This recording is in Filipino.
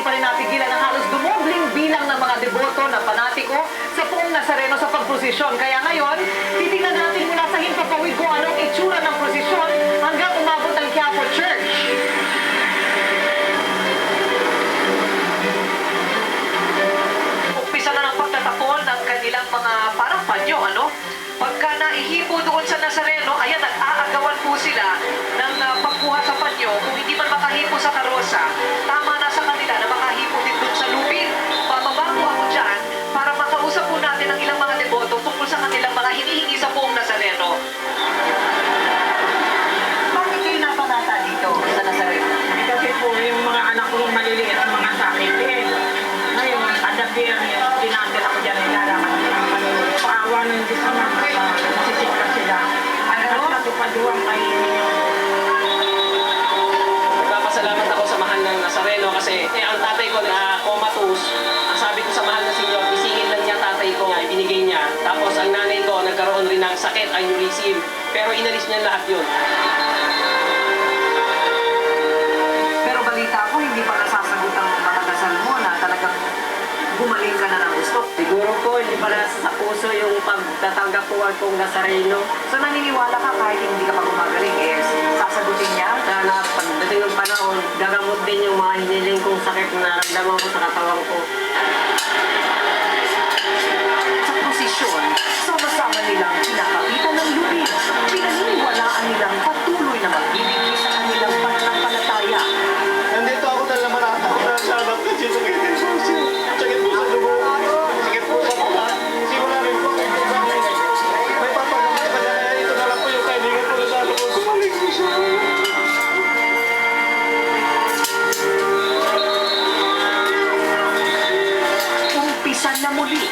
pa rin napigilan ang halos dumobling bilang ng mga deboto na panatiko sa Poong Nazareno sa pagprosesyon. Kaya ngayon, titingnan natin mula sa himpapawid kung anong itsura ng prosesyon hanggang umabot ang Quiapo Church. Umpisa na ng pagtatapon ng kanilang mga parang panyo, ano? Pagka naihipo doon sa Nazareno, ayan, nag-aagawan po sila ng pagkuha sa panyo. Kung hindi man makahipo sa karosa, tama na sa kanila na makahipo din doon sa lupin. Pababa po ako dyan para makausap po natin ang ilang mga deboto tungkol sa kanilang mga hinihingi sa Poong Nazareno. Bakit kayo napanata dito sa Nazareno? Kasi po yung mga anak ko maliliit ang mga sakit eh. Ngayon, adapir, dinadala ko dyan, nilalaman ko ng maliliit. Paawa ng Diyos naman, nasisikla sila. Ano? Natupaduang kayo ninyo. Nagpapasalamat ako sa mahal ng Nazareno kasi ang tatay ko na comatose. Ang sabi ko sa mahal na senyor, isingin lang niya tatay ko, ibinigay niya. Tapos ang nanay ko nagkaroon rin ng sakit, aneurysm. Pero inalis niya lahat yun. Pero balita ko, hindi pa nasasagot ang mga dasal mo na talagang gumaling ka na ng gusto. Siguro po, hindi pala sa puso yung pagtatanggap po ang Poong Nazareno. So naniniwala ka kahit hindi ka pa gumagaling, eh, sasagutin niya? Sana pagdating ng panahon, gagamot din yung mga hiniling kong sakit na naramdaman ko sa katawan ko. Sa posisyon, sama-sama nilang kinakapitan ng lupin. Pinaniniwalaan nilang patuloy na magbibigay sa kanilang pananampalataya. Nandito ako dahil naman ako na sarap kasi sumitin po siya. Sakit po sa dugo. Sakit po sa mukha. Simula rin po. May papagamit pa niya. Ito na lang po yung kailangan ko na sa dugo. Gumaling po siya. Umpisan na muli